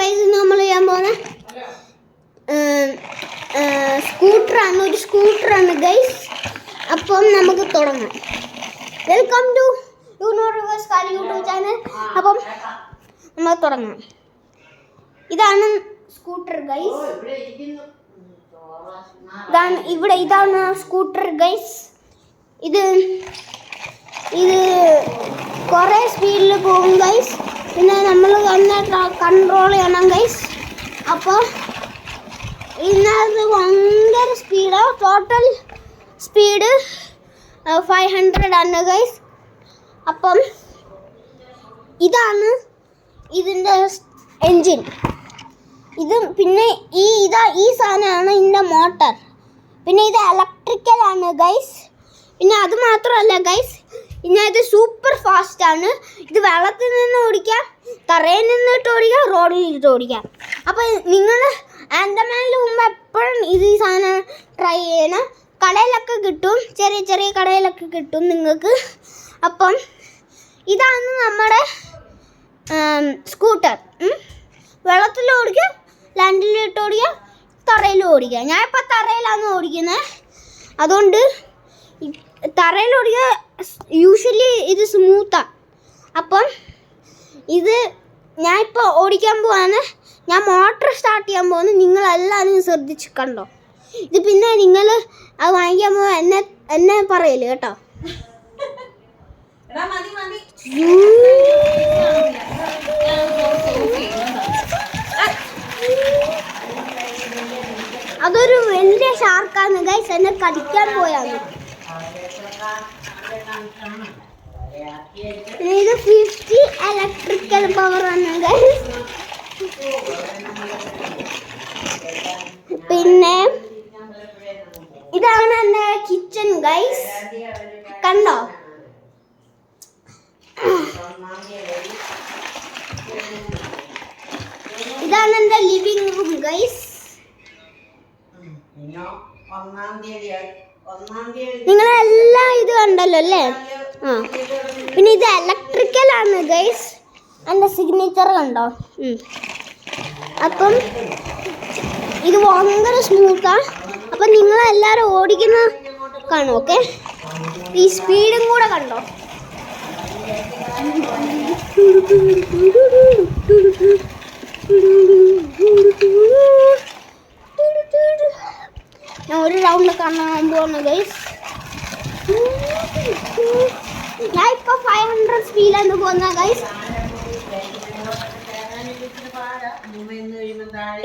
Guys നമ്മൾ ചെയ്യാൻ പോകുന്ന സ്കൂട്ടറാണ്, ഒരു സ്കൂട്ടറാണ് ഗൈസ്. അപ്പം നമുക്ക് തുടങ്ങാം. വെൽക്കം ടു യൂണിവേഴ്സ് കാലി യൂട്യൂബ് ചാനൽ. അപ്പം നമുക്ക് തുടങ്ങാം. ഇതാണ് സ്കൂട്ടർ ഗൈസ്. ഇതാണ് സ്കൂട്ടർ ഗൈസ്. ഇത് കുറേ സ്പീഡിൽ പോകും ഗൈസ്. പിന്നെ നമ്മൾ കൺട്രോൾ ചെയ്യണം ഗൈസ്. അപ്പോൾ ഇതിനകത്ത് ഭയങ്കര സ്പീഡാണ്. ടോട്ടൽ സ്പീഡ് 500 ആണ് ഗൈസ്. അപ്പം ഇതാണ് ഇതിൻ്റെ എൻജിൻ. ഇത് പിന്നെ ഈ സാധനമാണ് ഇതിൻ്റെ മോട്ടർ. പിന്നെ ഇത് ഇലക്ട്രിക്കലാണ് ഗൈസ്. പിന്നെ അത് മാത്രമല്ല ഗൈസ്, ഇത് സൂപ്പർ ഫാസ്റ്റാണ്. ഇത് വെള്ളത്തിൽ നിന്ന് ഓടിക്കാം, തറയിൽ നിന്നിട്ട് ഓടിക്കാം, റോഡിലിട്ട് ഓടിക്കാം. അപ്പോൾ നിങ്ങൾ ആൻഡമാനിൽ മുമ്പ് എപ്പോഴും ഈ സാധനം ട്രൈ ചെയ്യണം. കടയിലൊക്കെ കിട്ടും, ചെറിയ ചെറിയ കടയിലൊക്കെ കിട്ടും നിങ്ങൾക്ക്. അപ്പം ഇതാണ് നമ്മുടെ സ്കൂട്ടർ. വെള്ളത്തിൽ ഓടിക്കാം, ലാൻഡിലിട്ട് ഓടിക്കാം, തറയിൽ ഓടിക്കാം. ഞാനിപ്പോൾ തറയിലാണ് ഓടിക്കുന്നത്. അതുകൊണ്ട് തറയിൽ ഓടിക്കുക യൂഷ്വലി ഇത് സ്മൂത്താണ്. അപ്പം ഇത് ഞാനിപ്പോൾ ഓടിക്കാൻ പോവാണ്. ഞാൻ മോട്ടർ സ്റ്റാർട്ട് ചെയ്യാൻ പോകുന്നു. നിങ്ങളെല്ലാവരും ശ്രദ്ധിച്ച് കണ്ടോ. ഇത് പിന്നെ നിങ്ങൾ അത് വാങ്ങിക്കാൻ പോകാൻ എന്നെ പറയല് കേട്ടോ. അതൊരു വലിയ ഷാർക്കാണ് ഗൈസ്. എന്നെ കടിക്കാൻ പോയാണ്. ഇത് 50 ഇലക്ട്രിക്കൽ പവറാണ് ഗൈസ്. പിന്നെ ഇതാണ് എൻ്റെ കിച്ചൺ ഗൈസ്. കണ്ടോ, ഇതാണ് എൻ്റെ ലിവിംഗ് റൂം ഗൈസ്. നിങ്ങളെല്ലാം ഇത് കണ്ടല്ലോ അല്ലേ? പിന്നെ ഇത് ഇലക്ട്രിക്കലാണ് ഗൈസ്. എൻ്റെ സിഗ്നേച്ചർ കണ്ടോ. അപ്പം ഇത് ഭയങ്കര സ്മൂത്താണ്. അപ്പം നിങ്ങളെല്ലാവരും ഓടിക്കുന്ന കാണും. ഓക്കെ, ഈ സ്പീഡും കൂടെ കണ്ടോ. ഞാൻ ഒരു റൗണ്ട് കാണാൻ പോകുന്നു ഗൈസ്. ഞാൻ ഇപ്പോൾ 500 സ്പീഡിലാണ് പോകുന്നത് ഗൈസ്.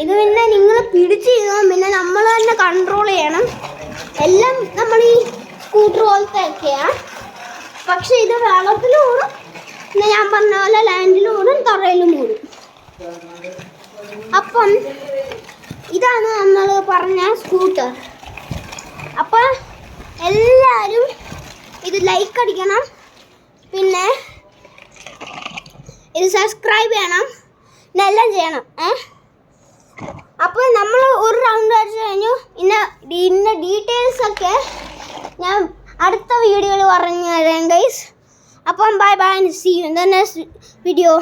ഇത് പിന്നെ നിങ്ങൾ പിടിച്ച് ചെയ്യണം, പിന്നെ നമ്മൾ തന്നെ കൺട്രോൾ ചെയ്യണം. എല്ലാം നമ്മൾ ഈ സ്കൂട്ടർ പോലത്തെ ഒക്കെയാണ്. പക്ഷെ ഇത് വെള്ളത്തിലോടും, പിന്നെ ഞാൻ പറഞ്ഞ പോലെ ലാൻഡിലോടും, തറയിലും ഓടും. അപ്പം ഇതാണ് നമ്മൾ പറഞ്ഞ സ്കൂട്ടർ. അപ്പോൾ എല്ലാവരും ഇത് ലൈക്ക് അടിക്കണം, പിന്നെ ഇത് സബ്സ്ക്രൈബ് ചെയ്യണം, എല്ലാം ചെയ്യണം. അപ്പോൾ നമ്മൾ ഒരു റൗണ്ട് അടിച്ചു കഴിഞ്ഞു. ഇതിൻ്റെ ഡീറ്റെയിൽസൊക്കെ ഞാൻ അടുത്ത വീഡിയോയിൽ പറഞ്ഞു തരാം ഗൈസ്. അപ്പം bye bye, see you in the next video.